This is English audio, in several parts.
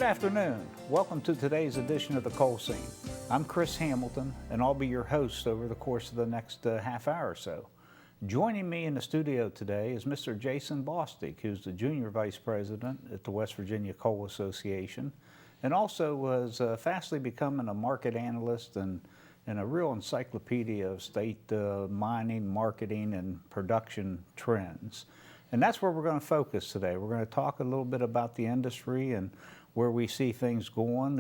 Good afternoon. Welcome to today's edition of the Coal Scene. I'm Chris Hamilton, and I'll be your host over the course of the next half hour or so. Joining me in the studio today is Mr. Jason Bostic, who's the Junior Vice President at the West Virginia Coal Association, and also was fastly becoming a market analyst and a real encyclopedia of state mining, marketing, and production trends. And that's where we're going to focus today. We're going to talk a little bit about the industry and where we see things going,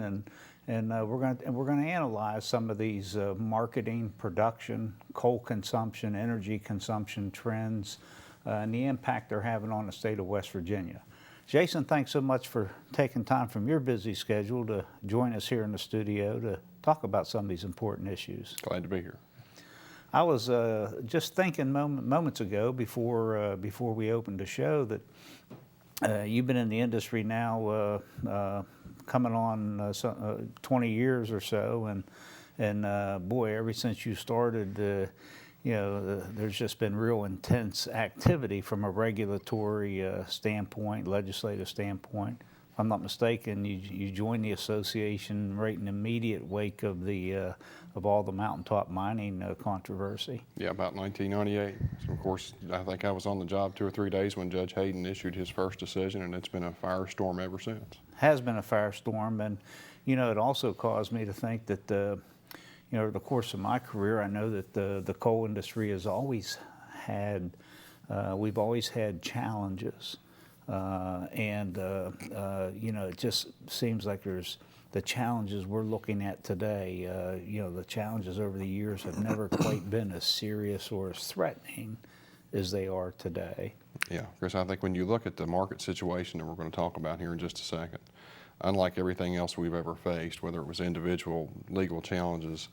and we're going to analyze some of these marketing, production, coal consumption, energy consumption trends, and the impact they're having on the state of West Virginia. Jason, thanks so much for taking time from your busy schedule to join us here in the studio to talk about some of these important issues. Glad to be here. I was just thinking moments ago before we opened the show that you've been in the industry now coming on 20 years or so, and boy, ever since you started, there's just been real intense activity from a regulatory standpoint, legislative standpoint. If I'm not mistaken, you joined the association right in the immediate wake of all the mountaintop mining controversy. Yeah, about 1998. So of course, I think I was on the job 2 or 3 days when Judge Hayden issued his first decision, and it's been a firestorm ever since. Has been a firestorm, and it also caused me to think that over the course of my career, I know that the coal industry has always had, we've always had challenges. It just seems like there's the challenges we're looking at today. The challenges over the years have never quite been as serious or as threatening as they are today. Yeah, Chris, I think when you look at the market situation that we're going to talk about here in just a second, unlike everything else we've ever faced, whether it was individual legal challenges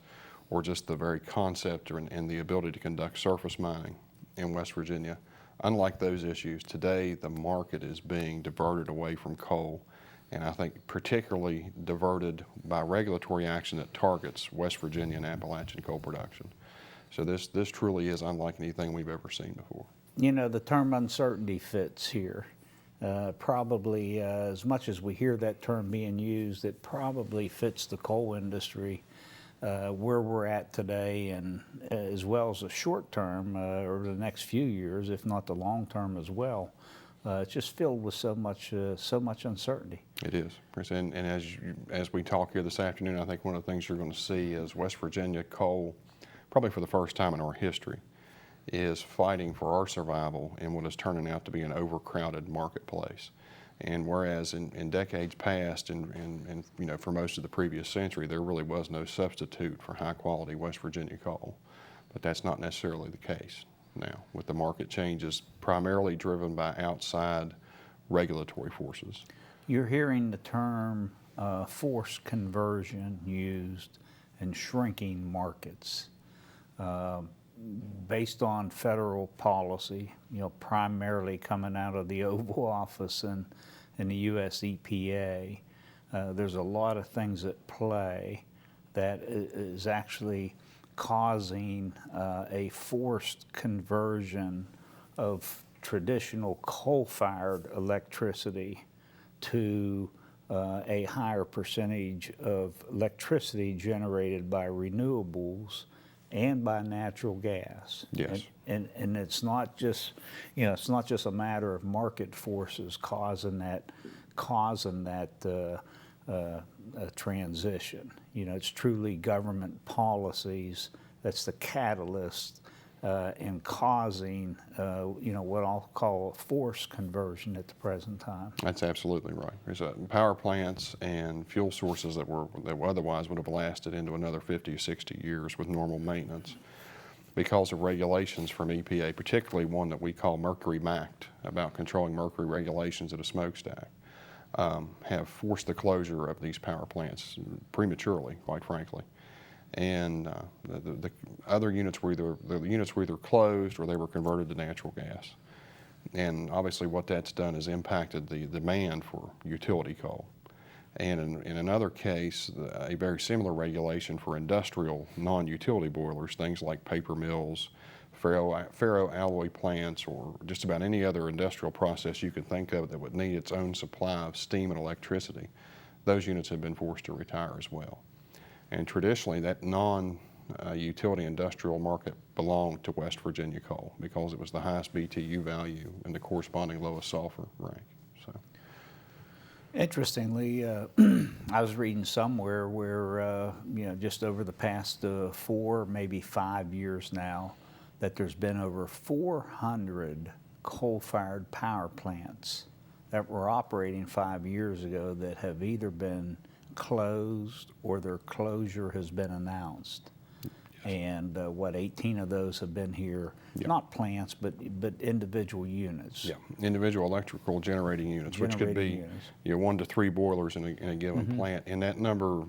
or just the very concept and the ability to conduct surface mining in West Virginia, unlike those issues, today the market is being diverted away from coal, and I think particularly diverted by regulatory action that targets West Virginia and Appalachian coal production. So this truly is unlike anything we've ever seen before. The term uncertainty fits here. Probably as much as we hear that term being used, it probably fits the coal industry where we're at today, and as well as the short term over the next few years, if not the long term as well. It's just filled with so much uncertainty. It is, Chris, and as we talk here this afternoon, I think one of the things you're going to see is West Virginia coal, probably for the first time in our history, is fighting for our survival in what is turning out to be an overcrowded marketplace. And whereas in decades past and for most of the previous century, there really was no substitute for high quality West Virginia coal, but that's not necessarily the case now, with the market changes primarily driven by outside regulatory forces. You're hearing the term forced conversion used in shrinking markets. Based on federal policy, primarily coming out of the Oval Office and the U.S. EPA, there's a lot of things at play that is actually causing a forced conversion of traditional coal-fired electricity to a higher percentage of electricity generated by renewables and by natural gas. Yes. And it's not just a matter of market forces causing that transition. It's truly government policies that's the catalyst in causing what I'll call a forced conversion at the present time. That's absolutely right. There's power plants and fuel sources that otherwise would have lasted into another 50 or 60 years with normal maintenance, because of regulations from EPA, particularly one that we call Mercury MACT, about controlling mercury regulations at a smokestack, have forced the closure of these power plants prematurely, quite frankly. And the other units were either closed or they were converted to natural gas. And obviously what that's done is impacted the demand for utility coal. And in another case, a very similar regulation for industrial non-utility boilers, things like paper mills, ferroalloy plants, or just about any other industrial process you could think of that would need its own supply of steam and electricity, those units have been forced to retire as well. And traditionally, that non-utility industrial market belonged to West Virginia coal because it was the highest BTU value and the corresponding lowest sulfur rank. So, Interestingly, I was reading somewhere where, just over the past 4, maybe 5 years now, that there's been over 400 coal-fired power plants that were operating 5 years ago that have either been closed or their closure has been announced. And 18 of those have been here, not plants, but individual units. Yeah, individual electrical generating units, which could be 1 to 3 boilers in a given plant. And that number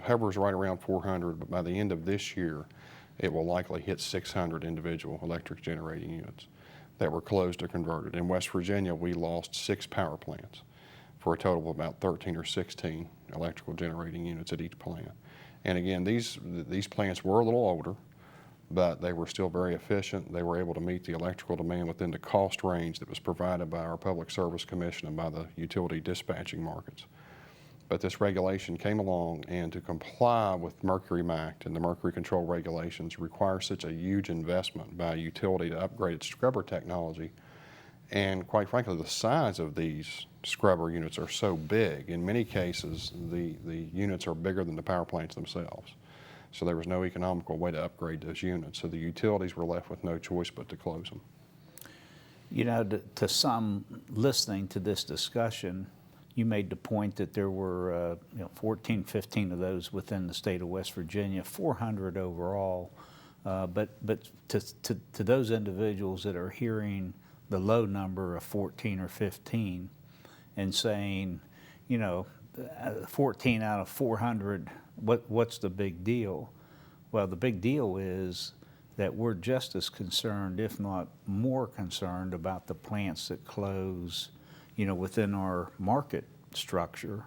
hovers right around 400, but by the end of this year, it will likely hit 600 individual electric generating units that were closed or converted. In West Virginia, we lost 6 power plants for a total of about 13 or 16 electrical generating units at each plant. And again, these plants were a little older, but they were still very efficient. They were able to meet the electrical demand within the cost range that was provided by our Public Service Commission and by the utility dispatching markets. But this regulation came along, and to comply with Mercury MACT and the mercury control regulations requires such a huge investment by a utility to upgrade its scrubber technology. And quite frankly, the size of these scrubber units are so big. In many cases, the units are bigger than the power plants themselves. So there was no economical way to upgrade those units. So the utilities were left with no choice but to close them. To some listening to this discussion, you made the point that there were 14, 15 of those within the state of West Virginia, 400 overall. But to those individuals that are hearing the low number of 14 or 15 and saying, 14 out of 400, what's the big deal? Well, the big deal is that we're just as concerned, if not more concerned, about the plants that close, within our market structure.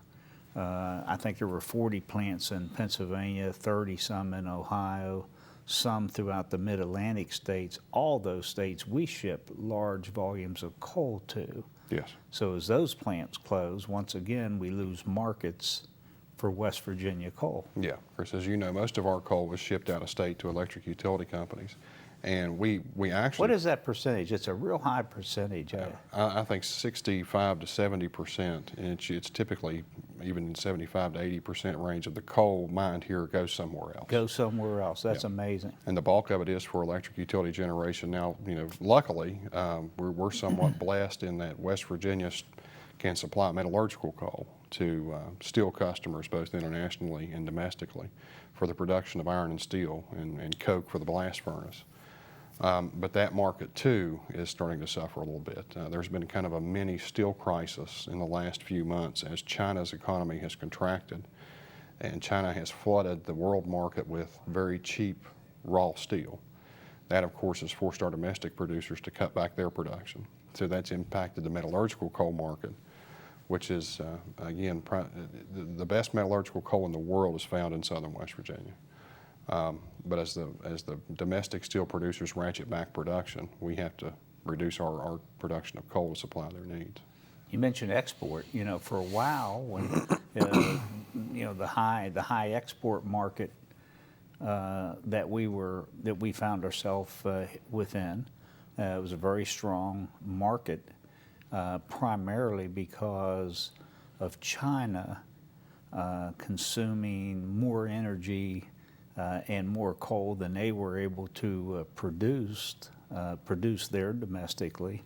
I think there were 40 plants in Pennsylvania, 30 some in Ohio, some throughout the mid-Atlantic states. All those states we ship large volumes of coal to. Yes. So as those plants close, once again, we lose markets for West Virginia coal. Yeah, Chris, as you know, most of our coal was shipped out of state to electric utility companies. And we actually... What is that percentage? It's a real high percentage. I think 65 to 70%, and it's typically even 75 to 80% range of the coal mined here goes somewhere else. Goes somewhere else. That's amazing. And the bulk of it is for electric utility generation. Now, luckily, we're somewhat blessed in that West Virginia can supply metallurgical coal to steel customers, both internationally and domestically, for the production of iron and steel and coke for the blast furnace. But that market, too, is starting to suffer a little bit. There's been kind of a mini steel crisis in the last few months as China's economy has contracted, and China has flooded the world market with very cheap raw steel. That, of course, has forced our domestic producers to cut back their production. So that's impacted the metallurgical coal market, which is, again, the best metallurgical coal in the world is found in southern West Virginia. But as the domestic steel producers ratchet back production, we have to reduce our production of coal to supply their needs. You mentioned export. For a while, when the high export market that we found ourselves within, it was a very strong market, primarily because of China consuming more energy and more coal than they were able to produce there domestically.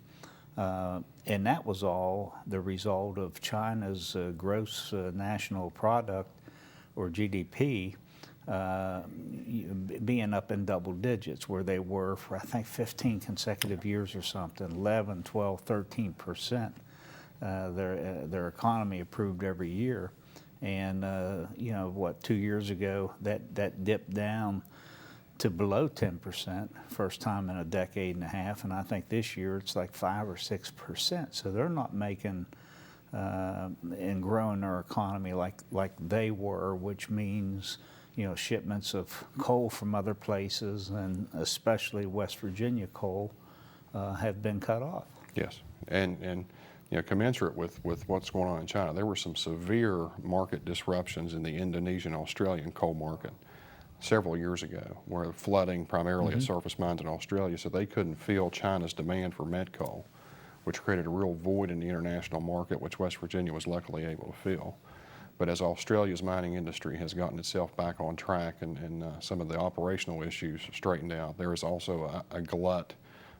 And that was all the result of China's gross national product, or GDP, being up in double digits, where they were for, I think, 15 consecutive years or something, 11, 12, 13%. Their economy improved every year. And 2 years ago, that dipped down to below 10%, first time in a decade and a half. And I think this year it's like 5 or 6%. So they're not making and growing their economy like they were, which means shipments of coal from other places, and especially West Virginia coal, have been cut off. Yes, and commensurate with what's going on in China, there were some severe market disruptions in the Indonesian, Australian coal market several years ago, where flooding primarily at surface mines in Australia, so they couldn't fill China's demand for met coal, which created a real void in the international market, which West Virginia was luckily able to fill. But as Australia's mining industry has gotten itself back on track and some of the operational issues straightened out, there is also a glut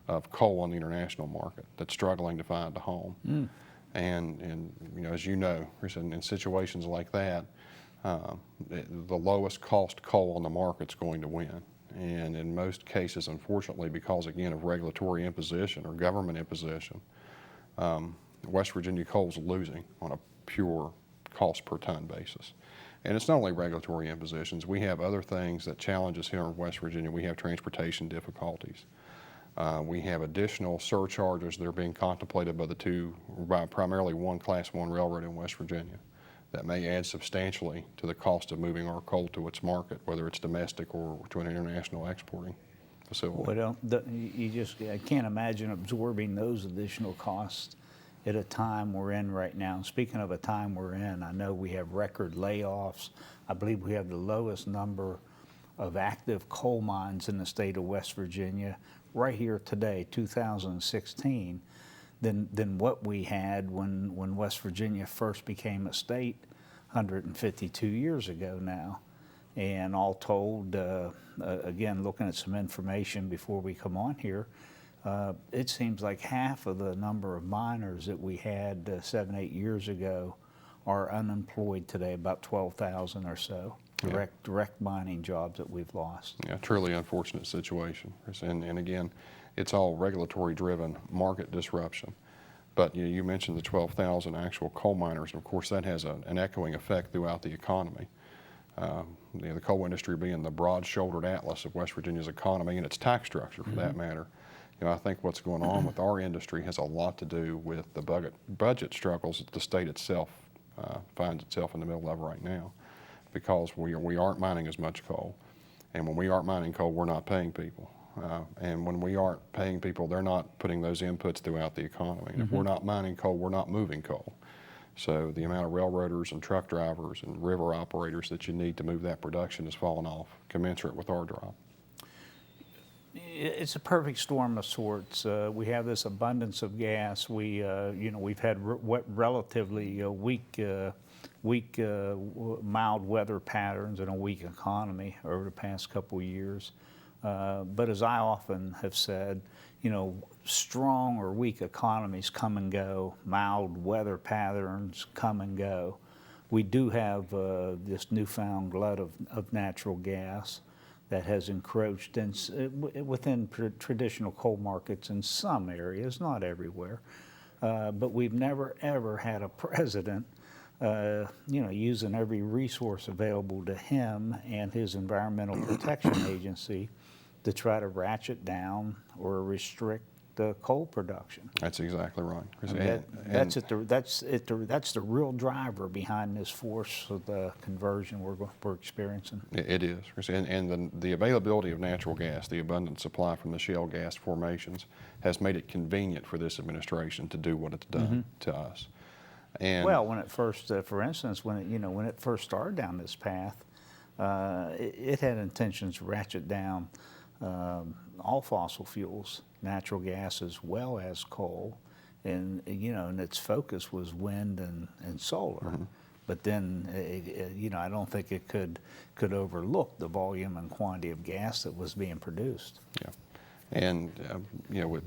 of coal on the international market that's struggling to find a home. And as you know, Chris, in situations like that, the lowest cost coal on the market's going to win. And in most cases, unfortunately, because again of regulatory imposition or government imposition, West Virginia coal's losing on a pure cost per ton basis. And it's not only regulatory impositions. We have other things that challenge us here in West Virginia. We have transportation difficulties. We have additional surcharges that are being contemplated by primarily one Class I railroad in West Virginia that may add substantially to the cost of moving our coal to its market, whether it's domestic or to an international exporting facility. Well, I can't imagine absorbing those additional costs at a time we're in right now. And speaking of a time we're in, I know we have record layoffs. I believe we have the lowest number of active coal mines in the state of West Virginia right here today, 2016, than what we had when West Virginia first became a state 152 years ago now. And all told, again, looking at some information before we come on here, it seems like half of the number of miners that we had 7, 8 years ago are unemployed today, about 12,000 or so. Direct mining jobs that we've lost. Yeah, truly unfortunate situation. And again, it's all regulatory driven market disruption. But you mentioned the 12,000 actual coal miners, and of course that has an echoing effect throughout the economy. The coal industry being the broad-shouldered atlas of West Virginia's economy and its tax structure for that matter. I think what's going on with our industry has a lot to do with the budget struggles that the state itself finds itself in the middle of right now, because we aren't mining as much coal. And when we aren't mining coal, we're not paying people. And when we aren't paying people, they're not putting those inputs throughout the economy. And if we're not mining coal, we're not moving coal. So the amount of railroaders and truck drivers and river operators that you need to move that production has fallen off, commensurate with our drop. It's a perfect storm of sorts. We have this abundance of gas. We've had relatively weak, mild weather patterns and a weak economy over the past couple of years. But as I often have said, strong or weak economies come and go, mild weather patterns come and go. We do have this newfound glut of natural gas that has encroached within traditional coal markets in some areas, not everywhere. But we've never, ever had a president using every resource available to him and his Environmental Protection Agency to try to ratchet down or restrict the coal production. That's exactly right. That's the real driver behind this force of the conversion we're experiencing. It is. And the availability of natural gas, the abundant supply from the shale gas formations, has made it convenient for this administration to do what it's done to us. And well, when it first, for instance, when it first started down this path, it had intentions to ratchet down all fossil fuels, natural gas as well as coal, and its focus was wind and solar. But then I don't think it could overlook the volume and quantity of gas that was being produced. Yeah, and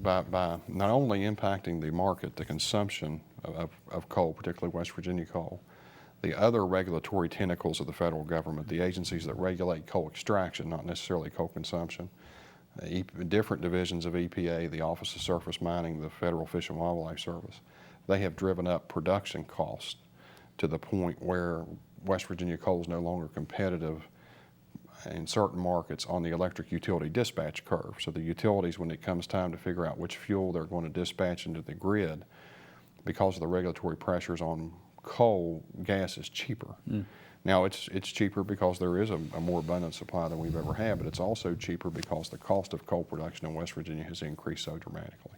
by not only impacting the market, the consumption of coal, particularly West Virginia coal, the other regulatory tentacles of the federal government, the agencies that regulate coal extraction, not necessarily coal consumption, different divisions of EPA, the Office of Surface Mining, the Federal Fish and Wildlife Service, they have driven up production costs to the point where West Virginia coal is no longer competitive in certain markets on the electric utility dispatch curve. So the utilities, when it comes time to figure out which fuel they're going to dispatch into the grid, because of the regulatory pressures on coal, gas is cheaper. Now it's cheaper because there is a more abundant supply than we've ever had, but it's also cheaper because the cost of coal production in West Virginia has increased so dramatically.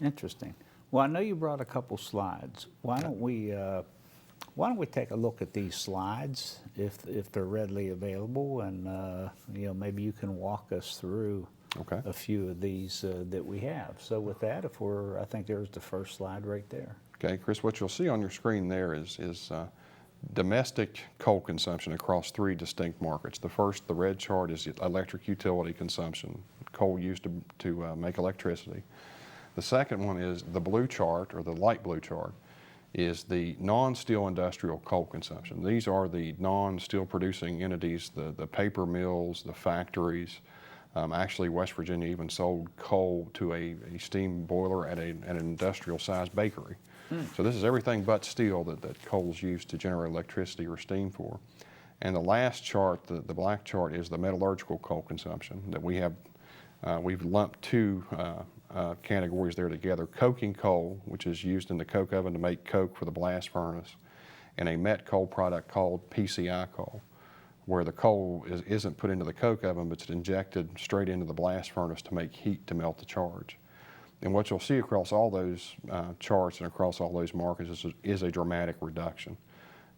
Interesting. Well, I know you brought a couple slides. Why don't we take a look at these slides if they're readily available, and maybe you can walk us through Okay. a few of these that we have. So with that, I think there's the first slide right there. Okay, Chris, what you'll see on your screen there is domestic coal consumption across 3 distinct markets. The first, the red chart, is electric utility consumption, coal used to make electricity. The second one is the blue chart, or the light blue chart, is the non-steel industrial coal consumption. These are the non-steel producing entities, the paper mills, the factories. Actually, West Virginia even sold coal to a steam boiler at an industrial sized bakery. So this is everything but steel that coal is used to generate electricity or steam for. And the last chart, the black chart, is the metallurgical coal consumption that we have. We've lumped 2 categories there together: coking coal, which is used in the coke oven to make coke for the blast furnace, and a met coal product called PCI coal, where the coal isn't put into the coke oven, but it's injected straight into the blast furnace to make heat to melt the charge. And what you'll see across all those charts and across all those markets is a dramatic reduction.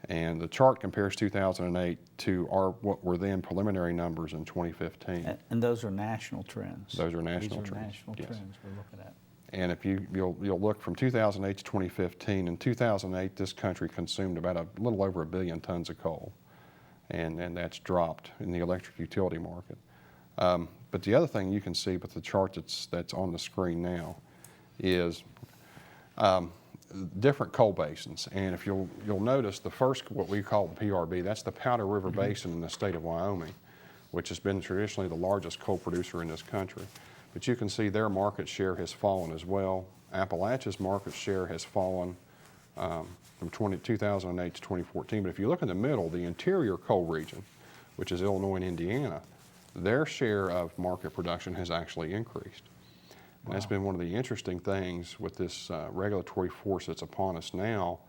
And the chart compares 2008 to what were then preliminary numbers in 2015. And those are national trends. Those are national These are trends. national Yes. trends we're looking at. And if you'll look from 2008 to 2015, in 2008 this country consumed about a little over 1 billion tons of coal, and that's dropped in the electric utility market. But the other thing you can see with the chart that's on the screen now is different coal basins. And if you'll notice, the first, what we call the PRB, that's the Powder River Basin in the state of Wyoming, which has been traditionally the largest coal producer in this country. But you can see their market share has fallen as well. Appalachia's market share has fallen from 2008 to 2014. But if you look in the middle, the interior coal region, which is Illinois and Indiana, their share of market production has actually increased. And that's been one of the interesting things with this regulatory force that's upon us now,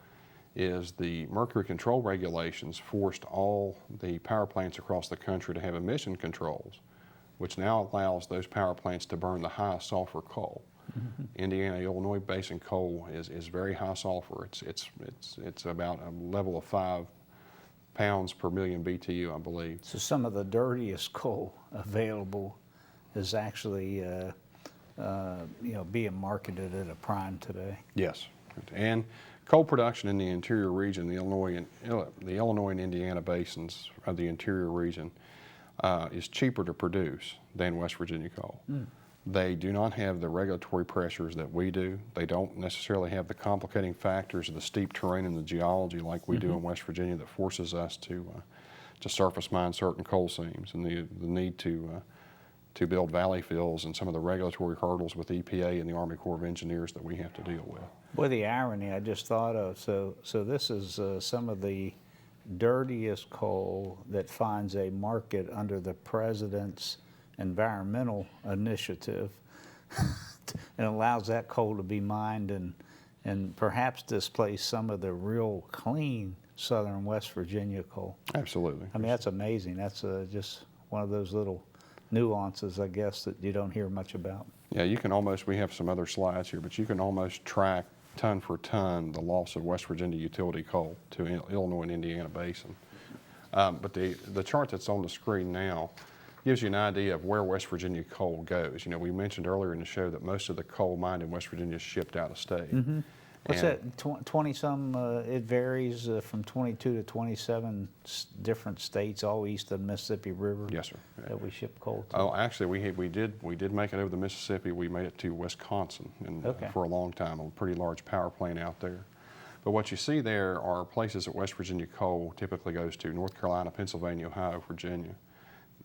is the mercury control regulations forced all the power plants across the country to have emission controls, which now allows those power plants to burn the high sulfur coal. Indiana-Illinois basin coal is very high sulfur. It's about a level of 5 pounds per million BTU, I believe. So some of the dirtiest coal available is actually being marketed at a prime today. Yes, and coal production in the interior region, the Illinois and Indiana basins of the interior region, is cheaper to produce than West Virginia coal. They do not have the regulatory pressures that we do. They don't necessarily have the complicating factors of the steep terrain and the geology like we do in West Virginia that forces us to surface mine certain coal seams, and the need to build valley fills and some of the regulatory hurdles with EPA and the Army Corps of Engineers that we have to deal with. Boy, the irony I just thought of. So this is some of the dirtiest coal that finds a market under the President's environmental initiative and allows that coal to be mined and perhaps displace some of the real clean southern West Virginia coal. Absolutely. I mean, that's amazing. That's just one of those little nuances, I guess, that you don't hear much about. Yeah, you can almost, we have some other slides here, but you can almost track ton for ton the loss of West Virginia utility coal to Illinois and Indiana basin. But the chart that's on the screen now gives you an idea of where West Virginia coal goes. You know, we mentioned earlier in the show that most of the coal mined in West Virginia is shipped out of state. What's that, 20-some, it varies from 22 to 27 different states, all east of the Mississippi River. Yes, sir. That we ship coal to. Oh, actually, we did make it over the Mississippi. We made it to Wisconsin and, for a long time, a pretty large power plant out there. But what you see there are places that West Virginia coal typically goes to: North Carolina, Pennsylvania, Ohio, Virginia.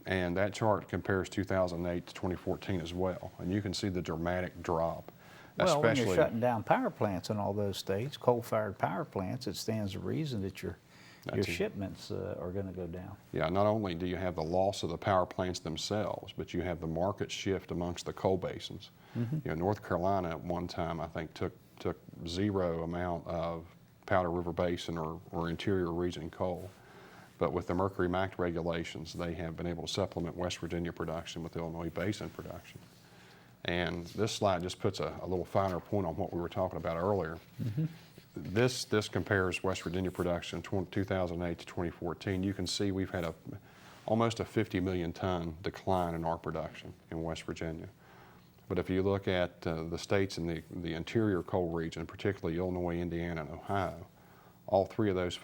And that chart compares 2008 to 2014 as well. And you can see the dramatic drop. Well, when you're shutting down power plants in all those states, coal-fired power plants, it stands to reason that your shipments are going to go down. Yeah, not only do you have the loss of the power plants themselves, but you have the market shift amongst the coal basins. You know, North Carolina at one time, I think, took zero amount of Powder River Basin or interior region coal. But with the Mercury MACT regulations, they have been able to supplement West Virginia production with Illinois Basin production. And this slide just puts a little finer point on what we were talking about earlier. This compares West Virginia production 2008 to 2014. You can see we've had almost a 50 million ton decline in our production in West Virginia. But if you look at the states in the interior coal region, particularly Illinois, Indiana, and Ohio, all three of those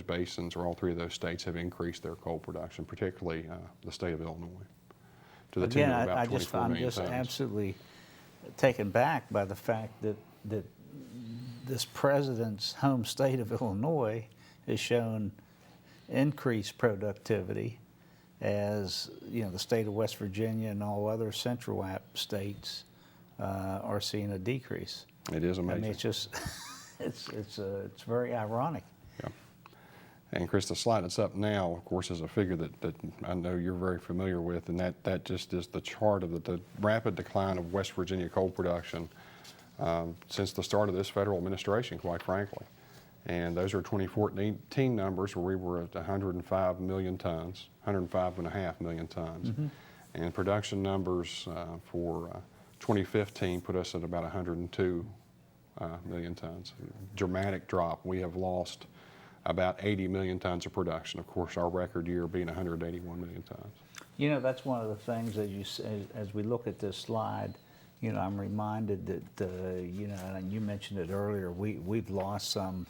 basins or all three of those states have increased their coal production, particularly the state of Illinois, to the tune of about 24 million I'm just tons. absolutely taken back by the fact that this president's home state of Illinois has shown increased productivity, as you know, the state of West Virginia and all other Central App states are seeing a decrease. It is amazing. I mean, it's just it's very ironic. Yeah. And Chris, the slide that's up now, of course, is a figure that I know you're very familiar with, and that just is the chart of the rapid decline of West Virginia coal production since the start of this federal administration, quite frankly. And those are 2014 numbers where we were at 105 million tons, 105.5 million tons. And production numbers for 2015 put us at about 102 million tons. Dramatic drop. We have lost about 80 million tons of production. Of course, our record year being 181 million tons. You know, that's one of the things that you say, as we look at this slide, you know, I'm reminded that, you know, and you mentioned it earlier, we've lost some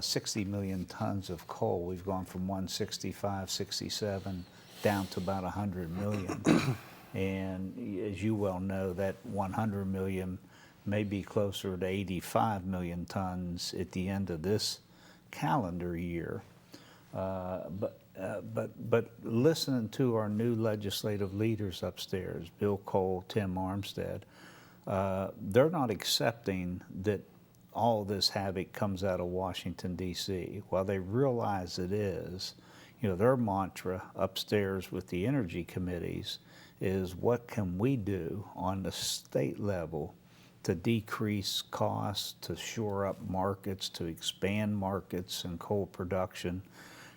60 million tons of coal. We've gone from 165, 67 down to about 100 million. And as you well know, that 100 million may be closer to 85 million tons at the end of this calendar year. But listening to our new legislative leaders upstairs, Bill Cole, Tim Armstead, they're not accepting that all this havoc comes out of Washington, D.C. While they realize it is, you know, their mantra upstairs with the energy committees is, what can we do on the state level to decrease costs, to shore up markets, to expand markets and coal production?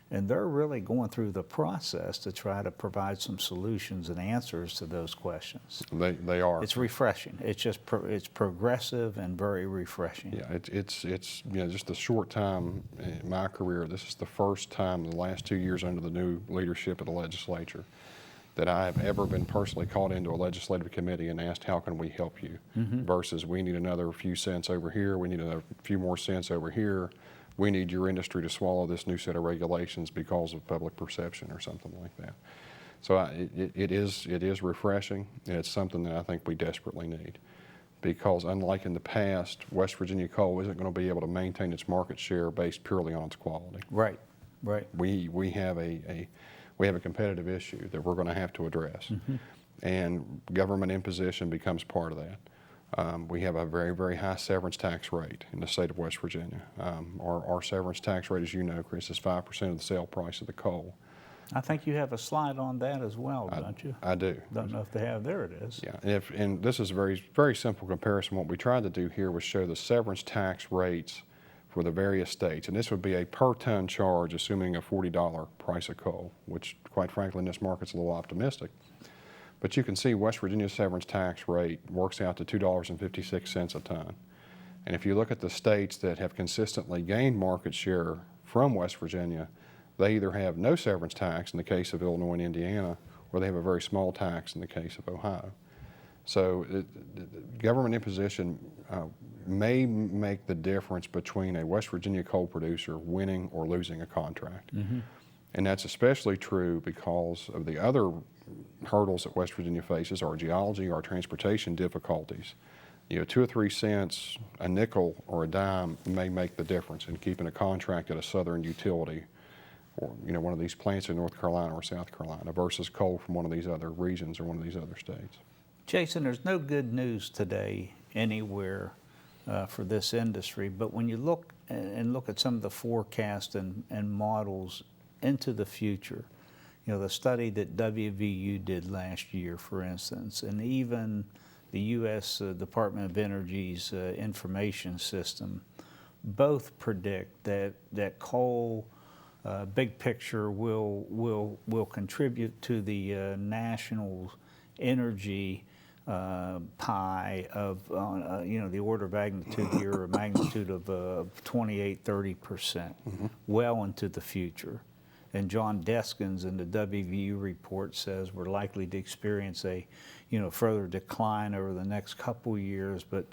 And they're really going through the process to try to provide some solutions and answers to those questions. They are. It's refreshing. It's just it's progressive and very refreshing. Yeah, it's you know, just a short time in my career. This is the first time in the last 2 years under the new leadership of the legislature that I have ever been personally called into a legislative committee and asked, how can we help you? Versus, we need another few cents over here, we need a few more cents over here. We need your industry to swallow this new set of regulations because of public perception or something like that. So it is refreshing, and it's something that I think we desperately need. Because unlike in the past, West Virginia coal isn't going to be able to maintain its market share based purely on its quality. Right, right. We have a competitive issue that we're going to have to address, and government imposition becomes part of that. We have a very, very high severance tax rate in the state of West Virginia. Our severance tax rate, as you know, Chris, is 5% of the sale price of the coal. I think you have a slide on that as well, don't you? I do. Don't know if they have. There it is. Yeah, and this is a very, very simple comparison. What we tried to do here was show the severance tax rates for the various states. And this would be a per ton charge, assuming a $40 price of coal, which, quite frankly, in this market's a little optimistic. But you can see West Virginia's severance tax rate works out to $2.56 a ton. And if you look at the states that have consistently gained market share from West Virginia, they either have no severance tax in the case of Illinois and Indiana, or they have a very small tax in the case of Ohio. So government imposition may make the difference between a West Virginia coal producer winning or losing a contract. And that's especially true because of the other hurdles that West Virginia faces, our geology, our transportation difficulties. You know, 2 or 3 cents, a nickel or a dime may make the difference in keeping a contract at a southern utility, or, you know, one of these plants in North Carolina or South Carolina versus coal from one of these other regions or one of these other states. Jason, there's no good news today anywhere for this industry, but when you look at some of the forecasts and models into the future, you know, the study that WVU did last year, for instance, and even the U.S. Department of Energy's information system, both predict that coal, big picture, will contribute to the national energy pie of, the order of magnitude here, a magnitude of 28, 30%, well into the future. And John Deskins in the WVU report says we're likely to experience a, further decline over the next couple years, but